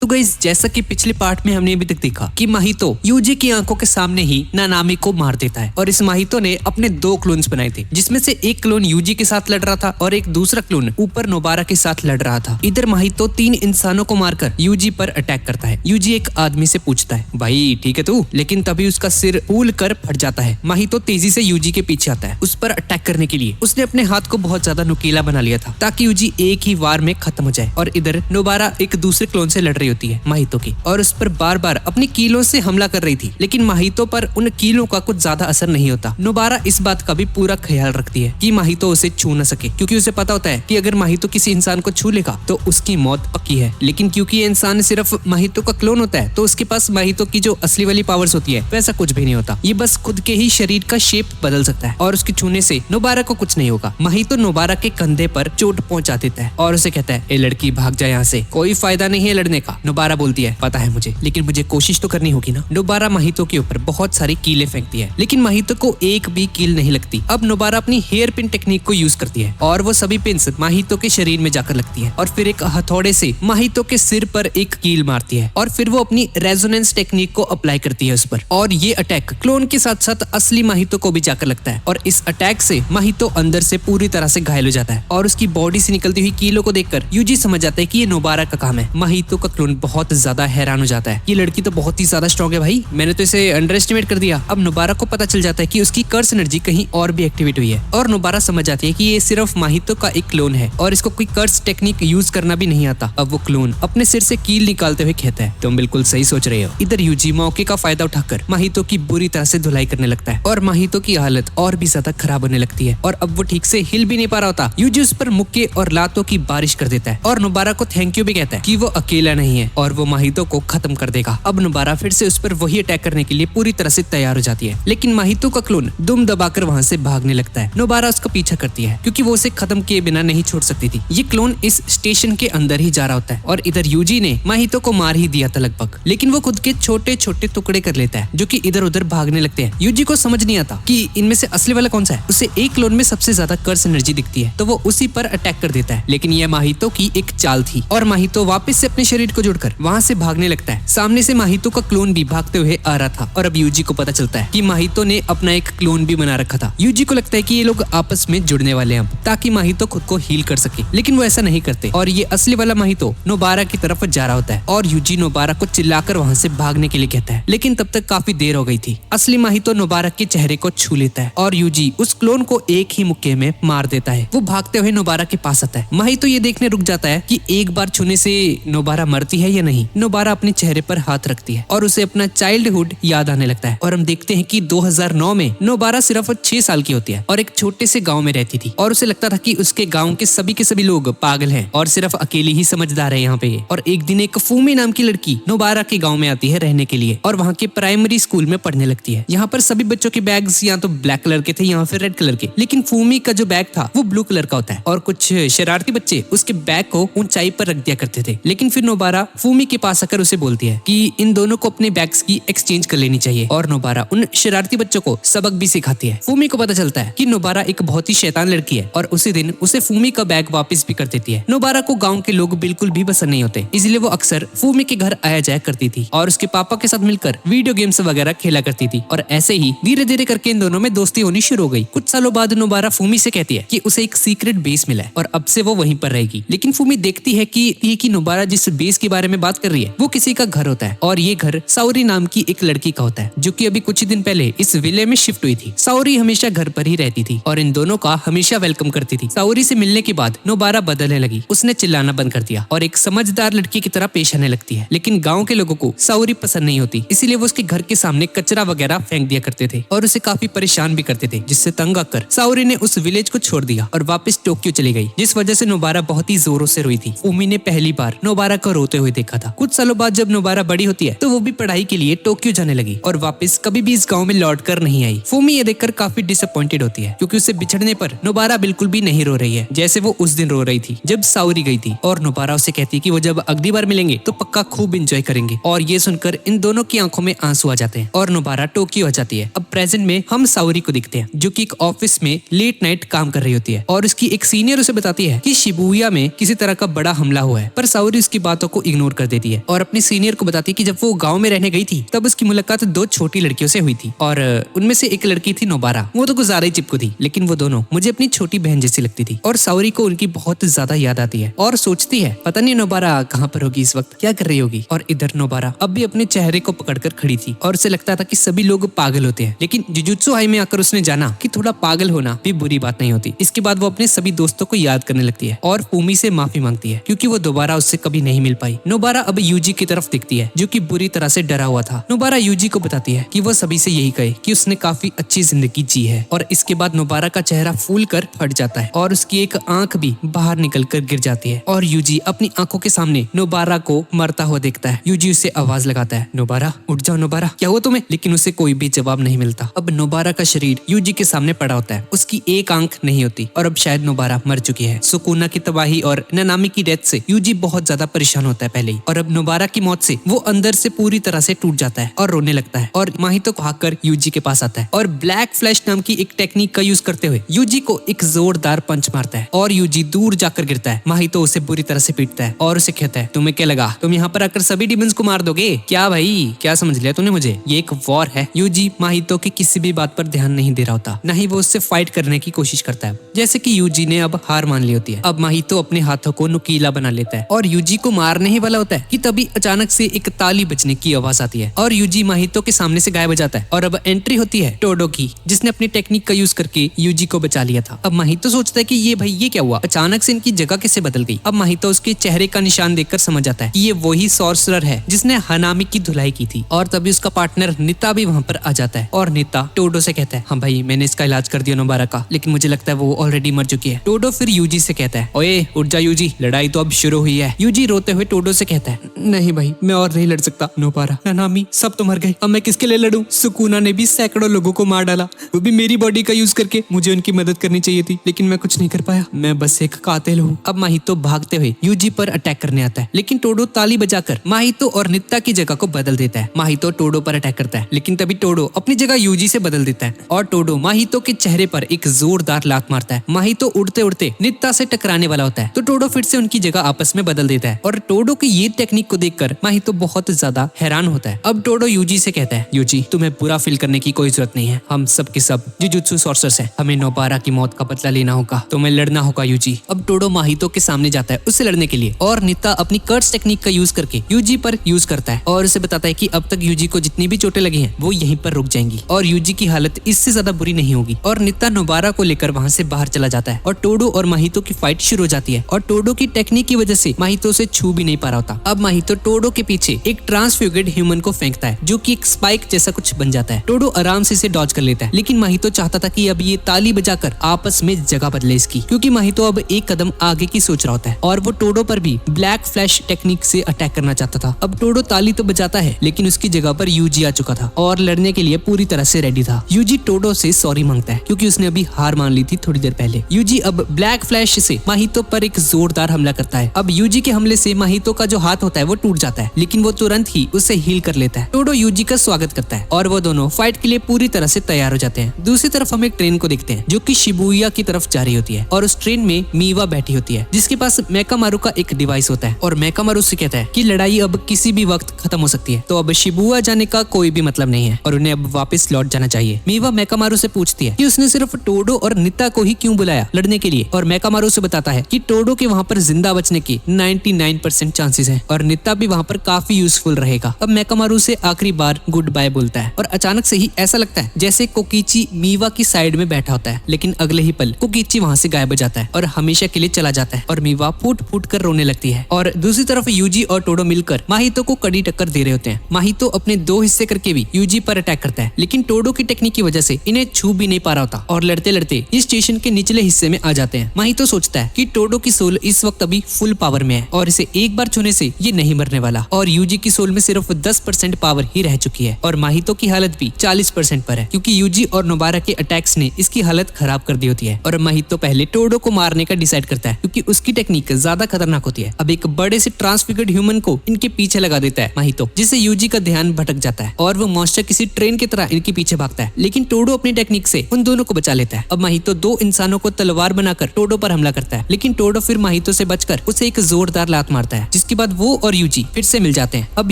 तो गाइस, जैसा कि पिछले पार्ट में हमने अभी तक देखा कि माहितो यूजी की आंखों के सामने ही नानामी को मार देता है और इस माहितो ने अपने 2 क्लोन्स बनाए थे, जिसमें से एक क्लोन यूजी के साथ लड़ रहा था और एक दूसरा क्लोन ऊपर नोबारा के साथ लड़ रहा था। इधर माहितो 3 इंसानों को मारकर यूजी पर अटैक करता है। यूजी एक आदमी से पूछता है, भाई ठीक है तू, लेकिन तभी उसका सिर फूल कर फट जाता है। माहितो तेजी से यूजी के पीछे आता है उस पर अटैक करने के लिए। उसने अपने हाथ को बहुत ज्यादा नुकीला बना लिया था ताकि यूजी एक ही वार में खत्म हो जाए। और इधर नोबारा एक दूसरे क्लोन से लड़ रही होती है माहितो की और उस पर बार बार अपनी कीलों से हमला कर रही थी, लेकिन माहितो पर उन कीलों का कुछ ज्यादा असर नहीं होता। नोबारा इस बात का भी पूरा ख्याल रखती है कि माहितो उसे छू न सके, क्योंकि उसे पता होता है कि अगर माहितो किसी इंसान को छू लेगा तो उसकी मौत पक्की है। लेकिन क्योंकि ये इंसान सिर्फ माहितो का क्लोन होता है तो उसके पास माहितो की जो असली वाली पावर्स होती है वैसा कुछ भी नहीं होता। ये बस खुद के ही शरीर का शेप बदल सकता है और उसके छूने से नोबारा को कुछ नहीं होगा। माहितो नोबारा के कंधे पर चोट पहुंचा देता है और उसे कहता है, ए लड़की भाग जा यहाँ से, कोई फायदा नहीं है लड़ने का। नोबारा बोलती है, पता है मुझे, लेकिन मुझे कोशिश तो करनी होगी ना। नोबारा माहितो के ऊपर बहुत सारी कीलें फेंकती है, लेकिन माहितो को एक भी कील नहीं लगती। अब नोबारा अपनी हेयर पिन टेक्निक को यूज करती है और वो सभी पिन्स माहितो के शरीर में जाकर लगती है और फिर एक हथौड़े से माहितो के सिर पर एक कील मारती है और फिर वो अपनी रेजोनेंस टेक्निक को अप्लाई करती है उस पर। और ये अटैक क्लोन के साथ साथ असली माहितो को भी जाकर लगता है और इस अटैक से माहितो अंदर से पूरी तरह से घायल हो जाता है और उसकी बॉडी से निकलती हुई कीलों को देखकर यूजी समझ जाता है कि ये नोबारा का काम है। माहितो का क्लोन बहुत ज्यादा हैरान हो जाता है, ये लड़की तो बहुत ही ज्यादा स्ट्रॉन्ग है भाई, मैंने तो इसे अंडर एस्टिमेट कर दिया। अब नोबारा को पता चल जाता है कि उसकी कर्स एनर्जी कहीं और भी एक्टिवेट हुई है और नोबारा समझ जाती है कि ये सिर्फ माहितो का एक क्लोन है और इसको कोई कर्स टेक्निक यूज करना भी नहीं आता। अब वो क्लोन अपने सिर से कील निकालते हुए कहता है, तुम बिल्कुल सही सोच रहे हो। इधर यूजी मौके का फायदा उठाकर माहितो की बुरी तरह से धुलाई करने लगता है और माहितो की हालत और भी ज्यादा खराब होने लगती है और अब वो ठीक से हिल भी नहीं पा रहा होता। यूजी उस पर मुक्के और लातों की बारिश कर देता है और नोबारा को थैंक यू भी कहता है कि वो अकेला नहीं है और वो माहितो को खत्म कर देगा। अब नोबारा फिर से उस पर वही अटैक करने के लिए पूरी तरह से तैयार हो जाती है, लेकिन माहितो का क्लोन दुम दबाकर वहाँ से भागने लगता है। नोबारा उसका पीछा करती है क्योंकि वो उसे खत्म किए बिना नहीं छोड़ सकती थी। ये क्लोन इस स्टेशन के अंदर ही जा रहा होता है और इधर यूजी ने माहितो को मार ही दिया था लगभग, लेकिन वो खुद के छोटे छोटे टुकड़े कर लेता है जो कि इधर उधर भागने लगते हैं। यूजी को समझ नहीं आता कि इनमें से असली वाला कौन सा है। उसे एक क्लोन में सबसे ज्यादा कर्स एनर्जी दिखती है तो वो उसी पर अटैक कर देता है, लेकिन यह माहितो की एक चाल थी और माहितो वापस से अपने शरीर को जोड़कर वहाँ से भागने लगता है। सामने से माहितो का क्लोन भी भागते हुए आ रहा था और अब यूजी को पता चलता है कि माहितो ने अपना एक क्लोन भी बना रखा था। यूजी को लगता है कि ये लोग आपस में जुड़ने वाले हैं ताकि माहितो खुद को हील कर सके, लेकिन वो ऐसा नहीं करते और ये असली वाला माहितो नोबारा की तरफ जा रहा होता है और यूजी नोबारा को चिल्लाकर वहाँ से भागने के लिए कहता है, लेकिन तब तक काफी देर हो गई थी। असली माहितो नोबारा के चेहरे को छू लेता है और यूजी उस क्लोन को एक ही मुक्के में मार देता है। वो भागते हुए नोबारा के पास आता है। माहितो ये देखने रुक जाता है कि एक बार छूने से नोबारा मरती है या नहीं। नोबारा अपने चेहरे पर हाथ रखती है और उसे अपना चाइल्डहुड याद आने लगता है और हम देखते हैं कि 2009 में नोबारा सिर्फ 6 साल की होती है और एक छोटे से गांव में रहती थी और उसे लगता था कि उसके गांव के सभी लोग पागल हैं और सिर्फ अकेली ही समझदार है यहाँ पे। और एक दिन एक फूमी नाम की लड़की नोबारा के गांव में आती है रहने के लिए और वहाँ के प्राइमरी स्कूल में पढ़ने लगती है। यहाँ पर सभी बच्चों के बैग्स या तो ब्लैक कलर के थे या फिर रेड कलर के, लेकिन फूमी का जो बैग था वो ब्लू कलर का होता है और कुछ शरारती बच्चे उसके बैग को ऊंचाई पर रख दिया करते थे। लेकिन फिर नोबारा फूमी के पास आकर उसे बोलती है कि इन दोनों को अपने बैग्स की एक्सचेंज कर लेनी चाहिए और नोबारा उन शरारती बच्चों को सबक भी सिखाती है। फूमी को पता चलता है कि नोबारा एक बहुत ही शैतान लड़की है और उसी दिन उसे फूमी का बैग वापस भी कर देती है। नोबारा को गाँव के लोग बिल्कुल भी पसंद नहीं होते, इसलिए वो अक्सर फूमी के घर आया जाया करती थी और उसके पापा के साथ मिलकर वीडियो गेम्स वगैरह खेला करती थी और ऐसे ही धीरे धीरे करके इन दोनों में दोस्ती होनी शुरू हो गई। कुछ सालों बाद नोबारा फूमी से कहती है कि उसे एक सीक्रेट बेस मिला है और अब से वो वहीं पर रहेगी, लेकिन फूमी देखती है कि नोबारा जिस बेस के बारे में बात कर रही है वो किसी का घर होता है और ये घर साओरी नाम की एक लड़की का होता है जो कि अभी कुछ ही दिन पहले इस विले में शिफ्ट हुई थी। साओरी हमेशा घर पर ही रहती थी और इन दोनों का हमेशा वेलकम करती थी। साओरी से मिलने के बाद नोबारा बदलने लगी, उसने चिल्लाना बंद कर दिया और एक समझदार लड़की की तरह पेश आने लगती है। लेकिन गाँव के लोगों को साओरी पसंद नहीं होती, इसीलिए वो उसके घर के सामने कचरा वगैरह फेंक दिया करते थे और उसे काफी परेशान भी करते थे, जिससे तंग आकर साओरी ने उस विलेज को छोड़ दिया और वापस टोक्यो चली गई, जिस वजह से नोबारा बहुत ही जोरों से रोई थी। फूमी ने पहली बार नोबारा को रोते हुए देखा था। कुछ सालों बाद जब नोबारा बड़ी होती है तो वो भी पढ़ाई के लिए टोक्यो जाने लगी और वापस कभी भी इस गाँव में लौट कर नहीं आई। फूमी ये देखकर काफी डिसअपॉइंटेड होती है क्योंकि उसे बिछड़ने पर नोबारा बिल्कुल भी नहीं रो रही है जैसे वो उस दिन रो रही थी जब साओरी गई थी। और नोबारा उसे कहती है कि वो जब अगली बार मिलेंगे तो पक्का खूब एंजॉय करेंगे और ये सुनकर इन दोनों की आंखों में आंसू आ जाते हैं और नोबारा टोक्यो आ जाती है। अब प्रेजेंट में हम साओरी को दिखते हैं जो कि एक ऑफिस में लेट नाइट काम कर रही होती है और उसकी एक सीनियर उसे बताती है कि शिबुया में किसी तरह का बड़ा हमला हुआ है, पर साओरी उसकी बातों को इग्नोर कर देती है और अपने सीनियर को बताती है कि जब वो गांव में रहने गई थी तब उसकी मुलाकात 2 छोटी लड़कियों से हुई थी और उनमें से एक लड़की थी नोबारा। वो तो कुछ ज्यादा ही चिपकू थी, लेकिन वो दोनों मुझे अपनी छोटी बहन जैसी लगती थी। और साओरी को उनकी बहुत ज्यादा याद आती है और सोचती है पता नहीं नोबारा कहाँ पर होगी इस वक्त, क्या कर रही होगी। और इधर नोबारा अब भी अपने चेहरे को पकड़कर खड़ी थी और उसे लगता था कि सभी लोग पागल होते हैं, लेकिन जुजुत्सु हाई में आकर उसने जाना कि थोड़ा पागल होना भी बुरी बात नहीं होती। इसके बाद वो अपने सभी दोस्तों को याद करने लगती है और फूमी से माफी मांगती है क्योंकि वो दोबारा उससे कभी नहीं मिल पाई। नोबारा अब यूजी की तरफ दिखती है जो कि बुरी तरह से डरा हुआ था। नोबारा यूजी को बताती है कि वो सभी से यही कहे कि उसने काफी अच्छी जिंदगी जी है। और इसके बाद नोबारा का चेहरा फूल कर फट जाता है और उसकी एक आंख भी बाहर निकल कर गिर जाती है और यूजी अपनी आंखों के सामने नोबारा को मरता हुआ देखता है। यूजी उसे आवाज लगाता है, नोबारा उठ जाओ, नोबारा क्या हुआ तुम्हें? लेकिन उसे कोई भी जवाब नहीं मिलता। अब नोबारा का शरीर यूजी के सामने पड़ा होता है, उसकी एक आंख नहीं होती और अब शायद नोबारा मर चुकी है। सुकुना की तबाही और नानामी की डेथ से यूजी बहुत ज्यादा परेशान होता है पहले ही, और अब नोबारा की मौत से वो अंदर से पूरी तरह से टूट जाता है और रोने लगता है और माहितो भागकर यूजी के पास आता है और ब्लैक फ्लैश नाम की एक टेक्निक का यूज करते हुए यूजी को एक जोरदार पंच मारता है और यूजी दूर जाकर गिरता है। माहितो उसे बुरी तरह से पीटता है और उसे कहता है, तुम्हें क्या लगा तुम यहाँ पर आकर सभी डिमंस को मार दोगे क्या भाई? क्या समझ लिया तूने मुझे? ये एक वॉर है। यूजी माहितो की किसी भी बात पर ध्यान नहीं दे रहा होता, न ही वो उससे फाइट करने की कोशिश करता है, जैसे कि यूजी ने अब हार मान ली होती है। अब माहितो अपने हाथों को नुकीला बना लेता है और यूजी को मारने ही वाला होता है कि तभी अचानक से एक ताली बजने की आवाज आती है और यूजी माहितो के सामने से गायब हो जाता है। और अब एंट्री होती है टोडो की, जिसने अपनी टेक्निक का यूज करके यूजी को बचा लिया था। अब माहितो सोचता है कि ये भाई ये क्या हुआ, अचानक से इनकी जगह कैसे बदल गई। अब माहितो उसके चेहरे का निशान देखकर समझ जाता है कि ये वही सॉर्सरर है जिसने हनामी की धुलाई की थी। और तभी उसका पार्टनर निता भी वहाँ पर आ जाता है और निता टोडो से कहता है, हाँ भाई मैंने इसका इलाज कर दिया नोबारा का, लेकिन मुझे लगता है वो ऑलरेडी मर चुकी है। टोडो फिर यूजी से कहता है, ओए उठ जा यूजी, लड़ाई तो अब शुरू हुई है। यूजी रोते हुए टोडो से कहता है, नहीं भाई मैं और नहीं लड़ सकता, नोबारा नानामी सब तो मर गए, अब मैं किसके लिए लड़ूं? सुकुना ने भी सैकड़ों लोगों को मार डाला, वो भी मेरी बॉडी का यूज करके। मुझे उनकी मदद करनी चाहिए थी लेकिन मैं कुछ नहीं कर पाया, मैं बस एक कातिल हूँ। अब माहितो भागते हुए यूजी पर अटैक करने आता है, लेकिन टोडो ताली बजाकर माहितो और नित्ता की जगह को बदल देता है। माहितो टोडो पर अटैक करता है, लेकिन तभी टोडो अपनी जगह यूजी से बदल देता है और टोडो माहितो के चेहरे पर एक जोरदार लात मारता है। माहितो उड़ते उड़ते नित्ता से टकराने वाला होता है तो टोडो फिर से उनकी जगह आपस में बदल देता है और टोडो की ये टेक्निक को देखकर माहितो बहुत ज्यादा हैरान होता है। अब टोडो यूजी से कहता है, यूजी तुम्हें बुरा फील करने की कोई जरूरत नहीं है, हम सब के सब जुजुत्सु सॉर्सरर्स हैं, हमें नोबारा की मौत का बदला लेना होगा, तुम्हें लड़ना होगा यूजी। अब टोडो माहितो के सामने जाता है उससे लड़ने के लिए और नित्ता अपनी कर्ट्स टेक्निक का यूज करके यूजी पर यूज करता है और उसे बताता है कि अब तक यूजी को जितनी भी चोटें लगी हैं वो यहीं पर रुक जाएंगी और यूजी की हालत इससे ज्यादा बुरी नहीं होगी। और नित्ता नोबारा को लेकर वहां से बाहर चला जाता है और टोडो और माहितो की फाइट शुरू हो जाती है और टोडो की टेक्निक की वजह से माहितो से छू भी नहीं पा रहा होता। अब माहितो टोडो के पीछे एक ट्रांसफ्यूगेड ह्यूमन को फेंकता है जो कि एक स्पाइक जैसा कुछ बन जाता है। टोडो आराम से इसे डॉज कर लेता है, लेकिन माहितो चाहता था कि अब ये ताली बजाकर आपस में जगह बदले इसकी, क्योंकि माहितो अब एक कदम आगे की सोच रहा होता है और वो टोडो पर भी ब्लैक फ्लैश टेक्निक से अटैक करना चाहता था। अब टोडो ताली तो बजाता है लेकिन उसकी जगह पर यूजी आ चुका था और लड़ने के लिए पूरी तरह से रेडी था। यूजी टोडो से सॉरी मांगता है क्योंकि उसने अभी हार मान ली थी थोड़ी देर पहले। यूजी अब ब्लैक फ्लैश से माहितो पर एक जोरदार हमला करता है। अब यूजी के हमले से माहितो का जो हाथ होता है वो टूट जाता है, लेकिन वो तुरंत ही उसे हील कर लेता है। टोडो यूजी का स्वागत करता है और वो दोनों फाइट के लिए पूरी तरह से तैयार हो जाते हैं। दूसरी तरफ हम एक ट्रेन को देखते हैं जो कि शिबुया की तरफ जा रही होती है और उस ट्रेन में मीवा बैठी होती है जिसके पास मेकामारू का एक डिवाइस होता है और मेकामारू से कहता है कि लड़ाई अब किसी भी वक्त खत्म हो सकती है, तो अब शिबुया जाने का कोई भी मतलब नहीं है और उन्हें अब वापस लौट जाना चाहिए। मीवा मेकामारू से पूछती है कि उसने सिर्फ टोडो और नित्ता को ही क्यों बुलाया लड़ने के लिए, और मेकामारू से बताता है कि टोडो के वहाँ पर जिंदा बचने की 99% चांसेस हैं और नित्ता भी वहाँ पर काफी यूजफुल रहेगा। अब मेकामारू से आखिरी बार गुड बाय बोलता है और अचानक से ही ऐसा लगता है जैसे कोकिची मीवा की साइड में बैठा होता है, लेकिन अगले ही पल कोकिची वहाँ से गायब हो जाता है और हमेशा के लिए चला जाता है और मीवा फूट फूट कर रोने लगती है। और दूसरी तरफ यूजी और टोडो मिलकर माहितो को कड़ी टक्कर दे रहे होते हैं। माहितो अपने 2 हिस्से करके भी यूजी पर अटैक करता है, लेकिन टोडो की टेक्निक की वजह से इन्हें छू भी नहीं पा रहा होता और लड़ते लड़ते इस स्टेशन के निचले हिस्से में आ जाते हैं। माहितो सोचता है कि टोडो की सोल इस वक्त अभी फुल पावर में है और इसे एक बार छूने से ये नहीं मरने वाला, और यूजी की सोल में सिर्फ 10% पावर ही रह चुकी है और माहितो की हालत भी 40% पर है, क्योंकि यूजी और नोबारा के अटैक्स ने इसकी हालत खराब कर दी होती है। और माहितो पहले टोडो को मारने का डिसाइड करता है क्योंकि उसकी टेक्निक ज्यादा खतरनाक होती है। अब एक बड़े से ट्रांसफिगर्ड ह्यूमन को इनके पीछे लगा देता है माहितो, जिससे यूजी का ध्यान भटक जाता है और वो मॉन्स्टर किसी ट्रेन की तरह इनके पीछे भागता है, लेकिन टोडो अपनी टेक्निक से उन दोनों को बचा लेता है। अब माहितो 2 इंसानों को तलवार बनाकर टोडो पर हमला करता है, लेकिन टोडो फिर माहितो से बचकर उसे एक जोरदार लात मारता है जिससे जिसके बाद वो और यूजी फिर से मिल जाते हैं। अब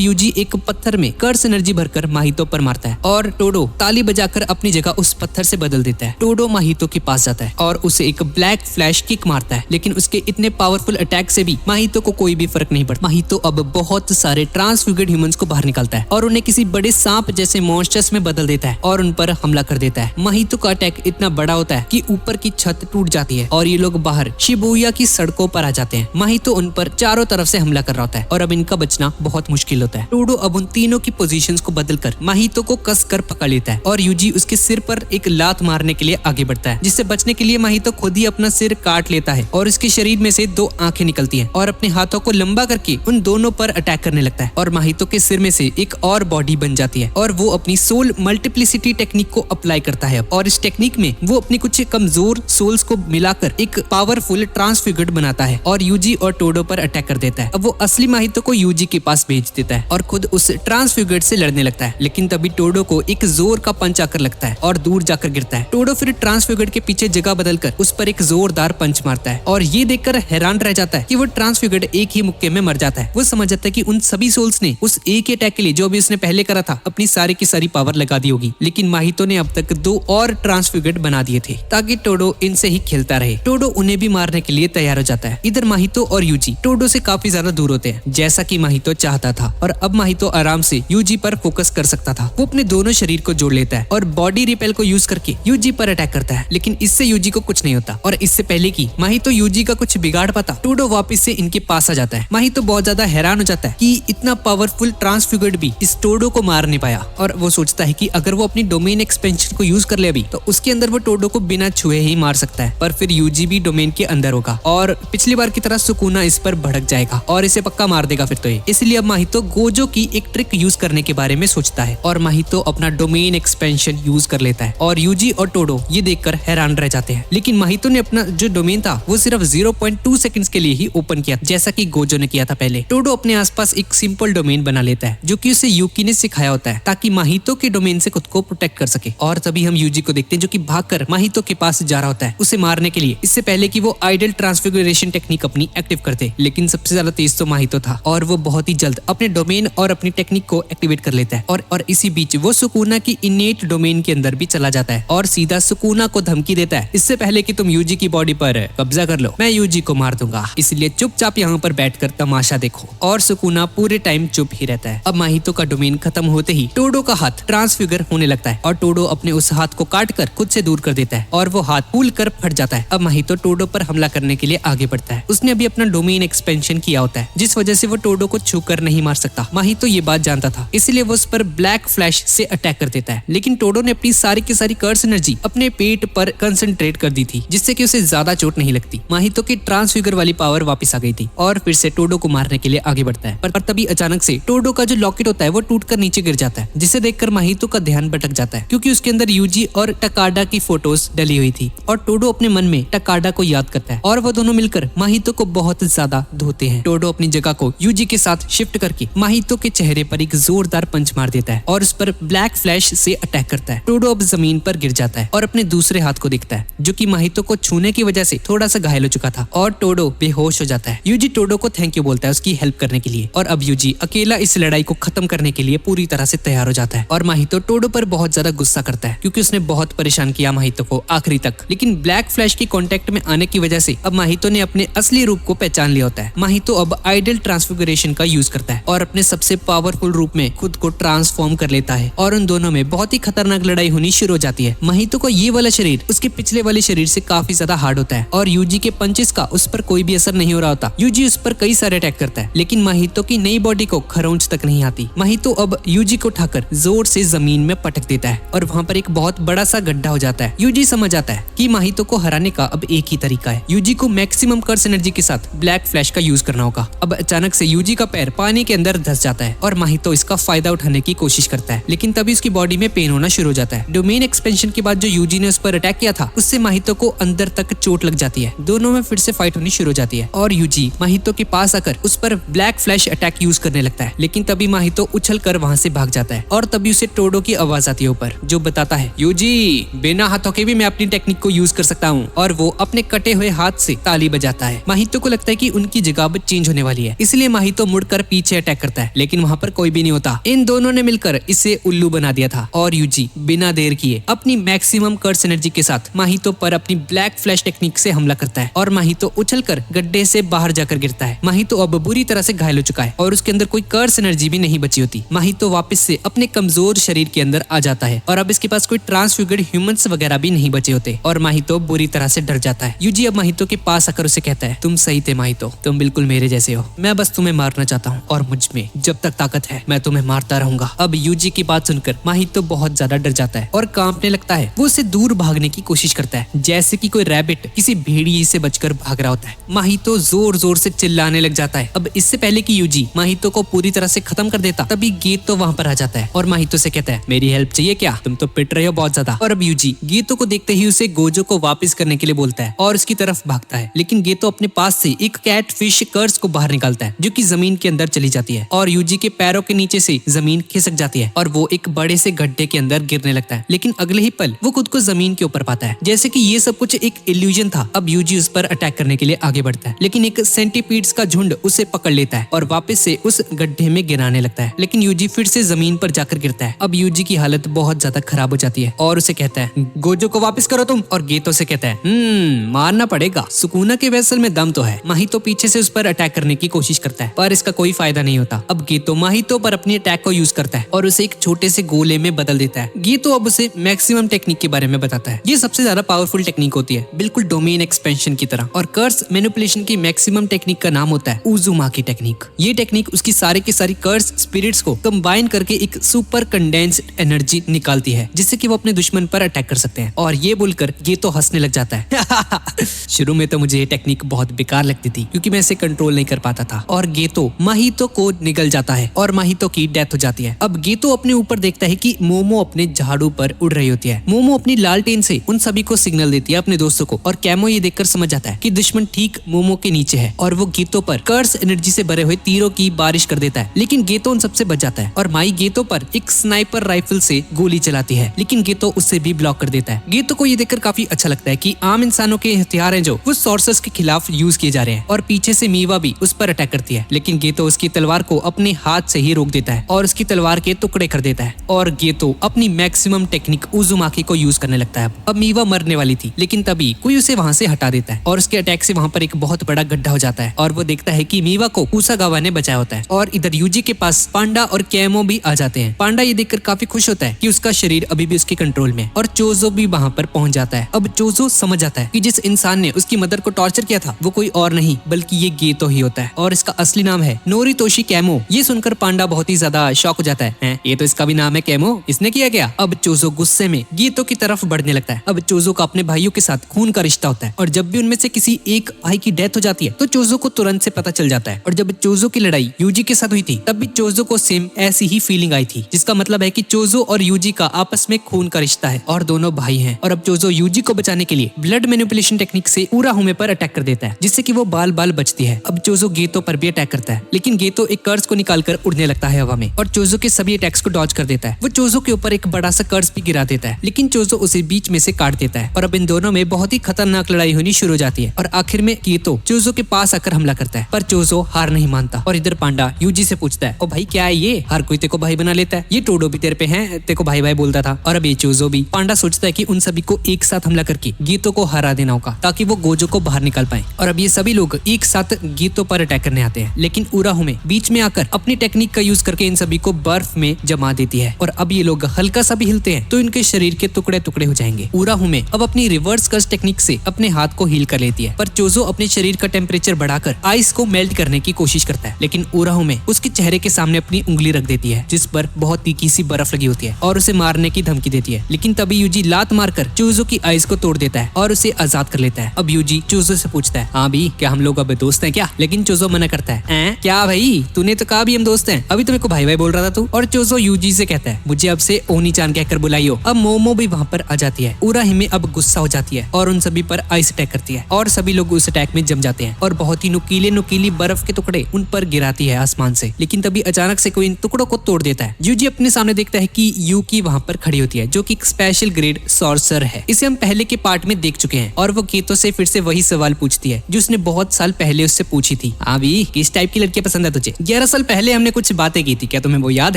यूजी एक पत्थर में कर्स एनर्जी भरकर माहितो पर मारता है और टोडो ताली बजाकर अपनी जगह उस पत्थर से बदल देता है। टोडो माहितो के पास जाता है और उसे एक ब्लैक फ्लैश किक मारता है, लेकिन उसके इतने पावरफुल अटैक से भी माहितो को कोई भी फर्क नहीं पड़ता। माहितो अब बहुत सारे ट्रांसफ्यूज्ड ह्यूमंस को बाहर निकालता है और उन्हें किसी बड़े सांप जैसे मॉन्स्टर्स में बदल देता है और उन पर हमला कर देता है। माहितो का अटैक इतना बड़ा होता है कि ऊपर की छत टूट जाती है और ये लोग बाहर शिबुया की सड़कों पर आ जाते हैं। माहितो उन पर चारों तरफ से हमला कर रहा होता है और अब इनका बचना बहुत मुश्किल होता है। टोडो अब उन तीनों की पोजीशंस को बदलकर माहितो को कसकर पकड़ लेता है और यूजी उसके सिर पर एक लात मारने के लिए आगे बढ़ता है, जिससे बचने के लिए माहितो खुद ही अपना सिर काट लेता है और उसके शरीर में से 2 आंखें निकलती हैं और अपने हाथों को लंबा करके उन दोनों पर अटैक करने लगता है और माहितो के सिर में से एक और बॉडी बन जाती है और वो अपनी सोल मल्टीप्लिसिटी टेक्निक को अप्लाई करता है और इस टेक्निक में वो अपनी कुछ कमजोर सोल्स को मिलाकर एक पावरफुल ट्रांसफिगर्ड बनाता है और यूजी और टोडो पर अटैक कर देता है। अब वो असली माहितो को यूजी के पास भेज देता है और खुद उस ट्रांसफिगर्ड से लड़ने लगता है, लेकिन तभी टोडो को एक जोर का पंच आकर लगता है और दूर जाकर गिरता है। टोडो फिर ट्रांसफिगर्ड के पीछे जगह बदलकर उस पर एक जोरदार पंच मारता है और ये देखकर हैरान रह जाता है कि वो ट्रांसफिगर्ड एक ही मुक्के में मर जाता है। वो समझ जाता है कि उन सभी सोल्स ने उस एक ही अटैक के लिए जो भी उसने पहले करा था अपनी सारी की सारी पावर लगा दी होगी, लेकिन माहितो ने अब तक 2 और ट्रांसफिगर्ड बना दिए थे ताकि टोडो इनसे ही खेलता रहे। टोडो उन्हें भी मारने के लिए तैयार हो जाता है। इधर माहितो और यूजी टोडो से काफी ज्यादा दूर होते हैं, जैसा कि माहितो चाहता था, और अब माहितो आराम से यूजी पर फोकस कर सकता था। वो अपने दोनों शरीर को जोड़ लेता है और बॉडी रिपेल को यूज करके यूजी पर अटैक करता है, लेकिन इससे यूजी को कुछ नहीं होता। और इससे पहले कि माहितो यूजी का कुछ बिगाड़ पाता, टोडो वापस से इनके पास आ जाता है। माहितो बहुत ज्यादा हैरान हो जाता है कि इतना पावरफुल ट्रांसफिगर्ड भी इस टोडो को मार नहीं पाया और वो सोचता है कि अगर वो अपनी डोमेन एक्सपेंशन को यूज कर ले अभी तो उसके अंदर वो टोडो को बिना छुए ही मार सकता है। पर फिर यूजी भी डोमेन के अंदर होगा और पिछली बार की तरह सुकुना इस पर भड़क जाएगा और इसे पक्का मार देगा फिर तो ये। इसलिए अब माहितो गोजो की एक ट्रिक यूज करने के बारे में सोचता है और माहितो अपना डोमेन एक्सपेंशन यूज कर लेता है और यूजी और टोडो ये देखकर हैरान रह जाते हैं। लेकिन माहितो ने अपना जो डोमेन था वो सिर्फ 0.2 सेकंड्स के लिए ही ओपन किया, जैसा कि गोजो ने किया था पहले। टोडो अपने आसपास एक सिंपल डोमेन बना लेता है जो कि उसे यूकी ने सिखाया होता है ताकि माहितो के डोमेन से खुद को प्रोटेक्ट कर सके। और तभी हम यूजी को देखते हैं जो कि भागकर माहितो के पास जा रहा होता है उसे मारने के लिए, इससे पहले कि वो आइडल ट्रांसफिगरेशन टेक्निक अपनी एक्टिव करते। लेकिन सबसे ज्यादा तेज तो माहितो था और वो बहुत ही जल्द अपने डोमेन और अपनी टेक्निक को एक्टिवेट कर लेता है और इसी बीच वो सुकुना की इनेट डोमेन के अंदर भी चला जाता है और सीधा सुकुना को धमकी देता है, इससे पहले कि तुम यूजी की बॉडी पर कब्जा कर लो मैं यूजी को मार दूंगा, इसलिए चुपचाप यहाँ पर बैठकर तमाशा देखो। और सुकुना पूरे टाइम चुप ही रहता है। अब माहितो का डोमेन खत्म होते ही टोडो का हाथ ट्रांसफिगर होने लगता है और टोडो अपने उस हाथ को काट कर खुद से दूर कर देता है और वो हाथ फूल कर फट जाता है। अब माहितो टोडो पर हमला करने के लिए आगे बढ़ता है। उसने अभी अपना डोमेन एक्सपेंशन किया होता है जिस वजह से वो टोडो को छूकर नहीं मार सकता। माहितो ये बात जानता था, इसलिए वो उस पर ब्लैक फ्लैश से अटैक कर देता है, लेकिन टोडो ने अपनी सारी की सारी कर्स एनर्जी अपने पेट पर कंसंट्रेट कर दी थी जिससे कि उसे ज्यादा चोट नहीं लगती। माहितो की ट्रांसफिगर वाली पावर वापस आ गई थी और फिर से टोडो को मारने के लिए आगे बढ़ता है। पर तभी अचानक से टोडो का जो लॉकेट होता है वो टूटकर नीचे गिर जाता है, जिसे देखकर माहितो का ध्यान भटक जाता है क्योंकि उसके अंदर यूजी और टकाडा की फोटोज डली हुई थी और टोडो अपने मन में टकाडा को याद करता है और वो दोनों मिलकर माहितो को बहुत ज्यादा धोते हैं। टोडो अपनी जगह को यूजी के साथ शिफ्ट करके माहितो के चेहरे पर एक जोरदार पंच मार देता है और उस पर ब्लैक फ्लैश से अटैक करता है। टोडो अब जमीन पर गिर जाता है और अपने दूसरे हाथ को देखता है जो कि माहितो को छूने की वजह से थोड़ा सा घायल हो चुका था और टोडो बेहोश हो जाता है। यूजी टोडो को थैंक यू बोलता है उसकी हेल्प करने के लिए और अब यूजी अकेला इस लड़ाई को खत्म करने के लिए पूरी तरह से तैयार हो जाता है और माहितो टोडो पर बहुत ज्यादा गुस्सा करता है क्योंकि उसने बहुत परेशान किया माहितो को आखिरी तक। लेकिन ब्लैक फ्लैश की कांटेक्ट में आने की वजह से अब माहितो ने अपने असली रूप को पहचान लिया होता है। माहितो अब आइडल ट्रांसफिगरेशन का यूज करता है और अपने सबसे पावरफुल रूप में खुद को ट्रांसफॉर्म कर लेता है और उन दोनों में बहुत ही खतरनाक लड़ाई होनी शुरू हो जाती है। माहितो को ये वाला शरीर उसके पिछले वाले शरीर से काफी ज्यादा हार्ड होता है और यूजी के पंचेस का उस पर कोई भी असर नहीं हो रहा होता। यूजी उस पर कई सारे अटैक करता है लेकिन माहितो की नई बॉडी को खरोंच तक नहीं आती। माहितो अब यूजी को उठाकर जोर से जमीन में पटक देता है और वहाँ पर एक बहुत बड़ा सा गड्ढा हो जाता है। यूजी समझ आता है कि माहितो को हराने का अब एक ही तरीका है, यूजी को मैक्सिमम कर्स एनर्जी के साथ ब्लैक फ्लैश का यूज करना होगा। अब अचानक से यूजी का पैर पानी के अंदर धंस जाता है और माहितो इसका फायदा उठाने की कोशिश करता है, लेकिन तभी उसकी बॉडी में पेन होना शुरू हो जाता है। डोमेन एक्सपेंशन के बाद जो यूजी ने उस पर अटैक किया था उससे माहितो को अंदर तक चोट लग जाती है। दोनों में फिर से फाइट होनी शुरू हो जाती है और यूजी माहितो के पास आकर उस पर ब्लैक फ्लैश अटैक यूज करने लगता है, लेकिन तभी माहितो उछल कर वहाँ से भाग जाता है और तभी उसे टोडो की आवाज आती है ऊपर जो बताता है यूजी बिना हाथों के भी मैं अपनी टेक्निक को यूज कर सकता हूँ और वो अपने कटे हुए हाथ से ताली बजाता है। माहितो को लगता है कि उनकी जगह अब चेंज होने होने वाली है, इसलिए माहितो मुड़कर पीछे अटैक करता है, लेकिन वहाँ पर कोई भी नहीं होता। इन दोनों ने मिलकर इसे उल्लू बना दिया था और यूजी बिना देर किए अपनी मैक्सिमम कर्स एनर्जी के साथ माहितो पर अपनी ब्लैक फ्लैश टेक्निक से हमला करता है और माहितो उछलकर गड्ढे से बाहर जाकर गिरता है। माहितो अब बुरी तरह से घायल हो चुका है और उसके अंदर कोई कर्स एनर्जी भी नहीं बची होती। माहितो वापस से अपने कमजोर शरीर के अंदर आ जाता है और अब इसके पास कोई ट्रांसफ्यूगर्ड ह्यूमंस वगैरह भी नहीं बचे होते और माहितो बुरी तरह से डर जाता है। यूजी अब माहितो के पास आकर उसे कहता है, तुम सही थे माहितो, तुम बिल्कुल मेरे जैसे हो, मैं बस तुम्हें मारना चाहता हूँ और मुझ में जब तक ताकत है मैं तुम्हें मारता रहूंगा। अब यूजी की बात सुनकर माहितो बहुत ज्यादा डर जाता है और कांपने लगता है। वो उससे दूर भागने की कोशिश करता है जैसे कि कोई रैबिट किसी भेड़िए से बचकर भाग रहा होता है। माहितो जोर जोर से चिल्लाने लग जाता है। अब इससे पहले कि यूजी माहितो को पूरी तरह से खत्म कर देता, तभी गीतो वहाँ पर आ जाता है और माहितो से कहता है, मेरी हेल्प चाहिए क्या, तुम तो पिट रहे हो बहुत ज्यादा। और अब यूजी गीतो को देखते ही उसे गोजो को वापस करने के लिए बोलता है और उसकी तरफ भागता है, लेकिन गीतो अपने पास से एक कैट फिश कर्स को बाहर निकालता है जो कि जमीन के अंदर चली जाती है और यूजी के पैरों के नीचे से जमीन खिसक जाती है और वो एक बड़े से गड्ढे के अंदर गिरने लगता है। लेकिन अगले ही पल वो खुद को जमीन के ऊपर पाता है, जैसे कि ये सब कुछ एक इल्यूजन था। अब यूजी उस पर अटैक करने के लिए आगे बढ़ता है, लेकिन एक सेंटीपीड्स का झुंड उसे पकड़ लेता है और वापस से उस गड्ढे में गिराने लगता है, लेकिन यूजी फिर से जमीन पर जाकर गिरता है। अब यूजी की हालत बहुत ज्यादा खराब हो जाती है और उसे कहता है, गोजो को वापस करो तुम। और गीतो से कहता है, मारना पड़ेगा, सुकुना के वेसल में दम तो है। माहितो पीछे से उस पर अटैक करने की कोशिश करता है पर इसका कोई फायदा नहीं होता। अब गीतो माहितो पर अपनी अटैक को यूज करता है और उसे एक छोटे से गोले में बदल देता है। गीतो अब उसे मैक्सिमम टेक्निक के बारे में बताता है। ये सबसे ज्यादा पावरफुल टेक्निक होती है, बिल्कुल डोमेन एक्सपेंशन की तरह, और कर्स मैनिपुलेशन की मैक्सिमम टेक्निक का नाम होता है उजुमाकी टेक्निक। ये टेक्निक उसकी सारी की सारी कर्स स्पिरिट्स को कंबाइन करके एक सुपर कंडेंस्ड एनर्जी निकालती है जिससे कि वो अपने दुश्मन पर अटैक कर सकते हैं। और ये बोलकर गीतो हंसने लग जाता है। शुरू में तो मुझे ये टेक्निक बहुत बेकार लगती थी क्योंकि मैं इसे कंट्रोल नहीं कर पाता था और गीतो माहितो को निगल जाता है और माहितो की डेथ हो जाती है। अब गीतो अपने ऊपर देखता है कि मोमो अपने झाड़ू पर उड़ रही होती है। मोमो अपनी लालटेन से उन सभी को सिग्नल देती है, अपने दोस्तों को, और कैमो ये देखकर समझ जाता है कि दुश्मन ठीक मोमो के नीचे है और वो गीतो पर कर्स एनर्जी से भरे हुए तीरों की बारिश कर देता है। लेकिन गीतो उन सबसे बच जाता है और माई गीतो पर एक स्नाइपर राइफल से गोली चलाती है, लेकिन गीतो उससे भी ब्लॉक कर देता है। गीतो को ये देखकर काफी अच्छा लगता है कि आम इंसानों के हथियार हैं जो वो सॉर्सर्स के खिलाफ यूज किए जा रहे हैं। और पीछे से मीवा भी उस पर अटैक करती है, लेकिन गीतो उसकी तलवार को अपने हाथ से ही रोक देता है और उसकी तलवार के टुकड़े कर देता है और गीतो अपनी मैक्सिमम टेक्निक उजुमाकी को यूज करने लगता है। अब मीवा मरने वाली थी, लेकिन तभी कोई उसे वहां से हटा देता है और उसके अटैक से वहां पर एक बहुत बड़ा गड्ढा हो जाता है और वो देखता है कि मीवा को उसागावा ने बचाया होता है। और इधर यूजी के पास पांडा और कैमो भी आ जाते हैं। पांडा ये देखकर काफी खुश होता है कि उसका शरीर अभी भी उसके कंट्रोल में, और चोजो भी वहां पर पहुंच जाता है। अब चोजो समझ जाता है कि जिस इंसान ने उसकी मदर को टॉर्चर किया था वो कोई और नहीं बल्कि ये गीतो ही होता है और इसका असली नाम है नोरितोशी कैमो। ये सुनकर पांडा बहुत ही ज्यादा शॉक हो जाता है, ये तो इसका भी नाम है कैमो, इसने किया क्या? अब चोजो गुस्से में गीतो की तरफ बढ़ने लगता है। अब चोजो का अपने भाइयों के साथ खून का रिश्ता होता है और जब भी उनमें से किसी एक भाई की डेथ हो जाती है तो चोजो को तुरंत से पता चल जाता है। और जब चोजो की लड़ाई यूजी के साथ हुई थी तब भी चोजो को सेम ऐसी ही फीलिंग आई थी, जिसका मतलब है कि चोजो और यूजी का आपस में खून का रिश्ता है और दोनों भाई हैं। और अब चोजो यूजी को बचाने के लिए ब्लड मैनिपुलेशन टेक्निक से पूरा हुमे पर अटैक कर देता है जिससे कि वो बाल बाल बचती है। अब चोजो गीतो पर भी अटैक करता है, लेकिन गीतो एक कर्स को निकालकर उड़ने लगता है हवा में और चोजो के सभी अटैक्स को डॉज कर देता है। वो चोजो के ऊपर एक बड़ा सा कर्स भी गिरा देता है, लेकिन चोजो उसे बीच में से काट देता है और अब इन दोनों में बहुत ही खतरनाक लड़ाई होनी शुरू हो जाती है। और आखिर में गीतो चोजो के पास आकर हमला करता है, पर चोजो हार नहीं मानता। और इधर पांडा यूजी से पूछता है, ओ भाई क्या है ये, हर कोई तेको भाई बना लेता है, ये टोडो भी तेरे पे है, तेको भाई भाई बोलता था, और अब ये चोजो भी। पांडा सोचता है कि उन सभी को एक साथ हमला करके गीतो को हरा देना होगा ताकि वो गोजो को बाहर निकाल पाए। और अब ये सभी लोग एक साथ गीतो पर अटैक करने आते हैं, लेकिन उराहुमे बीच में आकर अपनी टेक्निक का यूज करके इन सभी को बर्फ में जमा देती है। और अब ये लोग हल्का सा भी हिलते हैं तो इनके शरीर के टुकड़े टुकड़े हो जाएंगे। उराहुमे अब अपनी रिवर्स कर्स टेक्निक से अपने हाथ को हील कर लेती है, पर चोजो अपने शरीर का टेम्परेचर बढ़ाकर आइस को मेल्ट करने की कोशिश करता है, लेकिन उराहुमे उसके चेहरे के सामने अपनी उंगली रख देती है जिस पर बहुत तीखी सी बर्फ लगी होती है और उसे मारने की धमकी देती है। लेकिन तभी यूजी लात मारकर चोजो की आइस को तोड़ देता है और उसे आजाद कर लेता है। अब यूजी चोजो से पूछता है, हाँ भी क्या हम लोग अब दोस्त हैं क्या? लेकिन चोजो मना करता है, क्या भाई तूने तो कहा भी हम दोस्त हैं, अभी तो मेरे को भाई भाई बोल रहा था तू। और चोजो यूजी से कहता है, मुझे अब से ओनी चान कहकर बुलाइयो। अब मोमो भी वहाँ पर आ जाती है। उराहिमे अब गुस्सा हो जाती है और उन सभी पर आइस अटैक करती है और सभी लोग उस अटैक में जम जाते हैं और बहुत ही नुकीली बर्फ के टुकड़े उन पर गिराती है आसमान से। लेकिन तभी अचानक से कोई इन टुकड़ों को तोड़ देता है। यूजी अपने सामने देखता है कि यूकी वहाँ पर खड़ी होती है जो कि एक स्पेशल ग्रेड सॉर्सर है। इसे हम पहले के पार्ट में देख चुके हैं और वो गीतो से फिर से वही सवाल पूछती है जो उसने बहुत साल पहले उससे पूछी थी हाँ भी, किस टाइप की लड़की पसंद है तुझे? 11 साल पहले हमने कुछ बातें की थी, क्या तुम्हें वो याद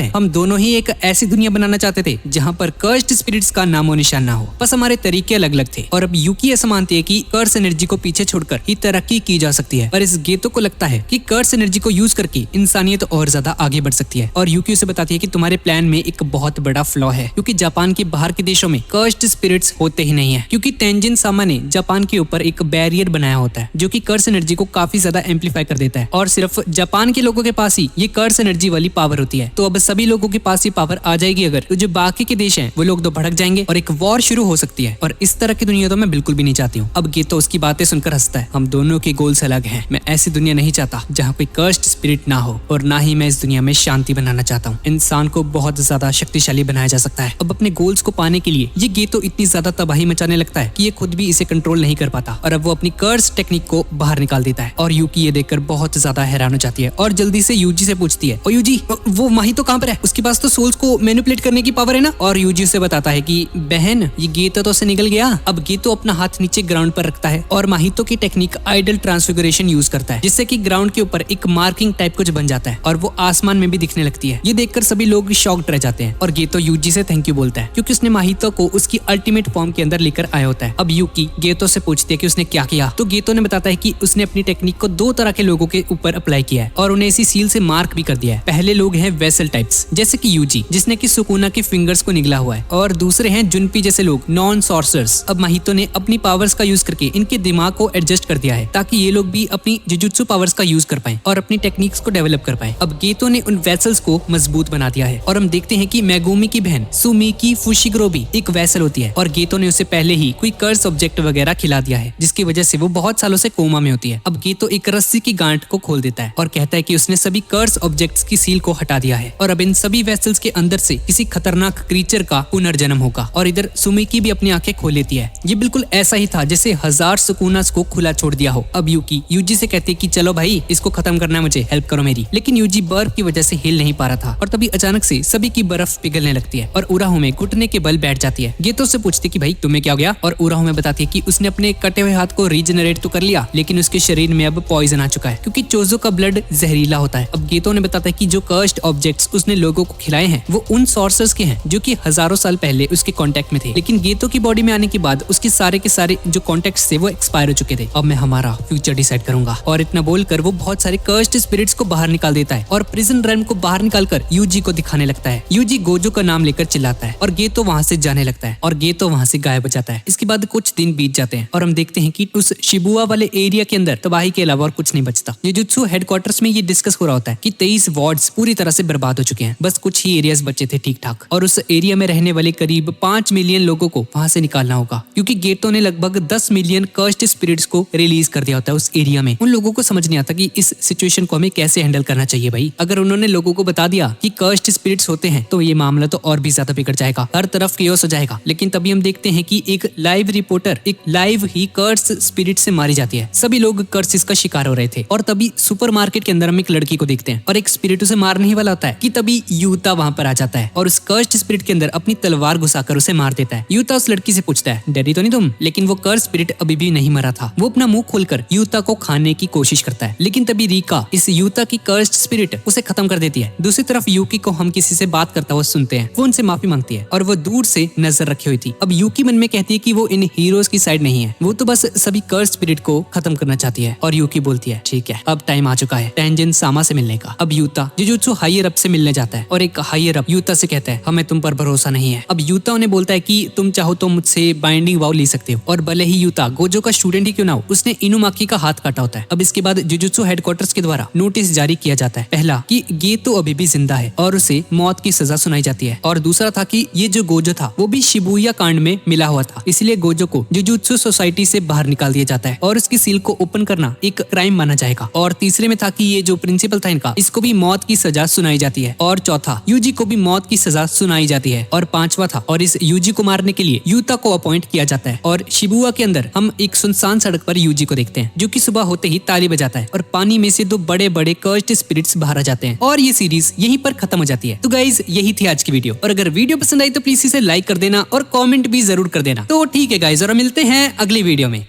है? हम दोनों ही एक ऐसी दुनिया बनाना चाहते थे जहाँ पर कर्स्ड स्पिरिट्स का नामो निशान ना हो, बस हमारे तरीके अलग अलग थे। और अब यूकी ऐसा मानती है कि कर्स एनर्जी को पीछे छोड़कर ही तरक्की की जा सकती है, पर इस गेतो को लगता है कि कर्स एनर्जी को यूज करके इंसानियत और ज्यादा आगे बढ़ सकती है। और यूकी उसे बताती है कि तुम्हारे प्लान में एक बहुत बड़ा फ्लॉ है, क्योंकि जापान के बाहर के देशों में कर्स्ड स्पिरिट्स होते ही नहीं है, क्योंकि तेंजिन सामा ने जापान के ऊपर एक बैरियर बनाया होता है जो कि कर्स एनर्जी को काफी ज्यादा एम्पलीफाई कर देता है, और सिर्फ जापान के लोगों के पास ही ये कर्स एनर्जी वाली पावर होती है। तो अब सभी लोगों के पास ये पावर आ जाएगी अगर, तो जो बाकी के देश हैं वो लोग तो भड़क जाएंगे और एक वॉर शुरू हो सकती है। और इस तरह की दुनिया तो मैं बिल्कुल भी नहीं चाहती हूँ। अब गेतो उसकी बातें सुनकर हंसता है। हम दोनों के गोल्स अलग हैं। मैं ऐसी दुनिया नहीं चाहता जहाँ कोई कर्स्ड स्पिरिट ना हो, और ना ही मैं इस दुनिया में शांति बनाना चाहता हूँ। इंसान को बहुत ज्यादा शक्तिशाली बनाया जा सकता है। अब अपने गोल्स को पाने के लिए ये गेतो इतनी ज्यादा तबाही मचाने लगता है कि ये खुद भी इसे कंट्रोल नहीं कर पाता, और अब वो अपनी कर्स टेक्निक को बाहर निकाल देता है। और यूकी ये देखकर बहुत ज्यादा हैरान हो जाती है और जल्दी से यूजी से पूछती है, ओ यूजी, वो माहितो कहाँ पर है? उसके पास तो सोल्स को मैनिपुलेट करने की पावर है ना? और यूजी उसे बताता है कि बहन, ये गेतो तो से निकल गया। अब गेतो अपना हाथ नीचे ग्राउंड पर रखता है और माहितो की टेक्निक आइडल ट्रांसफिगरेशन यूज करता है, जिससे कि ग्राउंड के ऊपर एक मार्किंग टाइप कुछ बन जाता है और वो आसमान में भी दिखने लगती है। ये देखकर सभी लोग शॉक्ड रह जाते हैं और गेतो यूजी से थैंक यू बोलता है, क्योंकि उसने माहितो को उसकी अल्टीमेट फॉर्म के अंदर लेकर आया होता है। अब यूकी गेतो से पूछती है कि उसने क्या किया, तो गेतो ने बताता है कि उसने अपनी टेक्निक को 2 तरह के लोगों के ऊपर अप्लाई किया है और उन्हें इसी सील से मार्क भी कर दिया है। पहले लोग हैं वेसल टाइप्स, जैसे कि यूजी जिसने की सुकुना के फिंगर्स को निगला हुआ है, और दूसरे हैं जुनपी जैसे लोग, नॉन सॉर्सर्स। अब माहितो ने अपनी पावर्स का यूज करके इनके दिमाग को एडजस्ट कर दिया है ताकि ये लोग भी अपनी जुजुत्सु पावर्स का यूज कर पाएं और अपनी टेक्निक्स को डेवलप कर पाएं। अब गेतो ने उन वेसल्स को मजबूत बना दिया है और हम देखते हैं कि मेगुमी की बहन सुमिकी फुशिग्रो भी एक वेसल होती है, और गेतो ने उसे पहले ही कोई कर्स ऑब्जेक्ट वगैरह खिला दिया है, जिसकी वजह से वो बहुत सालों से कोमा में होती है। अब गेतो एक रस्सी की गांठ को खोल देता है और कहता है कि उसने सभी कर्स ऑब्जेक्ट्स की सील को हटा दिया है, और अब इन सभी वेसल्स के अंदर से किसी खतरनाक क्रीचर का पुनर्जन्म होगा। और इधर सुमिकी भी अपनी आंखें खोल लेती है। ये बिल्कुल ऐसा ही था जैसे 1000 सुकुनास को खुला छोड़ दिया हो। अब यूकी यूजी से कहती है कि चलो भाई, इसको खत्म करना है, मुझे हेल्प करो मेरी। लेकिन यूजी बर्फ की वजह से हिल नहीं पा रहा था, और तभी अचानक से सभी की बर्फ पिघलने लगती है और उराहो घुटने के बल बैठ जाती है। गेतो से पूछती कि भाई तुम्हें क्या हो गया, और उराहो बताती है कि उसने अपने कटे हुए हाथ को रीजनरेट तो कर लिया, लेकिन उसके शरीर में अब पॉइजन आ चुका है, क्योंकि चोजो का ब्लड जहरीला होता है। अब गेतो ने बताता है कि जो कर्स्ड ऑब्जेक्ट्स उसने लोगों को खिलाए हैं वो उन सॉर्सर्स के हैं जो कि हजारों साल पहले उसके कांटेक्ट में थे, लेकिन गेतो की बॉडी में आने के बाद उसके सारे के सारे जो कॉन्टेक्ट्स थे वो एक्सपायर हो चुके थे। अब मैं हमारा फ्यूचर डिसाइड करूंगा। और इतना बोलकर वो बहुत सारे कर्स्ड स्पिरिट्स को बाहर निकाल देता है और प्रिजन रैम को बाहर निकालकर यूजी को दिखाने लगता है। यूजी गोजो का नाम लेकर चिल्लाता है और गेतो वहां से जाने लगता है और गेतो वहां से गायब हो जाता है। इसके बाद कुछ दिन बीत जाते हैं और हम देखते हैं कि उस शिबुआ वाले एरिया के अंदर तबाही के अलावा और कुछ नहीं बचता। जुजुत्सु हेडक्वार्टर्स में ये डिस्कस हो रहा होता है कि 23 वार्ड्स पूरी तरह से बर्बाद हो चुके हैं, बस कुछ ही एरियाज बचे थे ठीक ठाक, और उस एरिया में रहने वाले करीब 5 मिलियन लोगों को वहां से निकालना होगा, क्योंकि गेतो ने लगभग 10 मिलियन कर्स्ड स्पिरिट्स को रिलीज कर दिया होता है उस एरिया में। उन लोगों को समझ नहीं आता कि इस सिचुएशन को हमें कैसे हैंडल करना चाहिए भाई। अगर उन्होंने लोगों को बता दिया कि कर्स्ड स्पिरिट्स होते हैं तो ये मामला तो और भी ज्यादा बिगड़ जाएगा, हर तरफ केओस हो जाएगा। लेकिन तभी हम देखते हैं कि एक लाइव रिपोर्टर एक लाइव ही कर्स स्पिरिट से मारी जाती है। सभी लोग कर्सिस का शिकार हो रहे थे, और तभी सुपरमार्केट के अंदर हम एक लड़की को देखते हैं और एक स्पिरिट उसे मारने ही वाला होता है कि तभी यूता वहां पर आ जाता है और उस कर्स्ड स्पिरिट के अंदर अपनी तलवार घुसाकर उसे मार देता है। यूता उस लड़की से पूछता है, डरी तो नहीं तुम? लेकिन वो कर्स स्पिरिट अभी भी नहीं मरा था। वो अपना मुंह खोलकर यूता को खाने की कोशिश करता है, लेकिन तभी रीका, इस यूता की कर्स्ड स्पिरिट, उसे खत्म कर देती है। दूसरी तरफ यूकी को हम किसी से बात करता हुआ सुनते हैं। वो उनसे माफी मांगती है और वो दूर से नजर रखी हुई थी। अब यूकी मन में कहती है कि वो इन हीरोज की साइड नहीं है, वो तो बस सभी कर्स्ड स्पिरिट को खत्म करना चाहती है। और यूकी बोलती है, ठीक है, अब टाइम आ चुका है तेंजिन सामा से मिलने का। अब यूता जुजुत्सु हायर अप से मिलने जाता है और एक हायर अप यूता से कहता है, हमें तुम पर भरोसा नहीं है। अब यूता उन्हें बोलता है कि तुम चाहो तो मुझसे बाइंडिंग वाव ले सकते हो, और भले ही यूता गोजो का स्टूडेंट ही क्यों ना हो, उसने इनुमाकी का हाथ काटा होता है। अब इसके बाद जुजुत्सु हेडक्वार्टर्स के द्वारा नोटिस जारी किया जाता है। पहला कि गेतो अभी भी जिंदा है और उसे मौत की सजा सुनाई जाती है, और दूसरा था कि ये जो गोजो था वो भी शिबुया कांड में मिला हुआ था, इसलिए गोजो को जुजुत्सु सोसाइटी से बाहर निकाल दिया जाता है और उसकी सील को ओपन करना एक क्राइम माना जाएगा। और तीसरे में था कि ये जो प्रिंसिपल था इनका, इसको भी मौत की सजा सुनाई जाती है। और चौथा, यूजी को भी मौत की सजा सुनाई जाती है। और पांचवा था, और इस यूजी को मारने के लिए यूता को अपॉइंट किया जाता है। और शिबुया के अंदर हम एक सुनसान सड़क पर यूजी को देखते हैं, जो कि सुबह होते ही ताली बजाता है और पानी में से 2 बड़े बड़े कर्स्ड स्पिरिट्स बाहर आ जाते हैं, और ये सीरीज यहीं पर खत्म हो जाती है। तो गाइज, यही थी आज की वीडियो, और अगर वीडियो पसंद आई तो प्लीज इसे लाइक कर देना और कमेंट भी जरूर कर देना। तो ठीक है गाइज, और मिलते हैं अगली वीडियो में।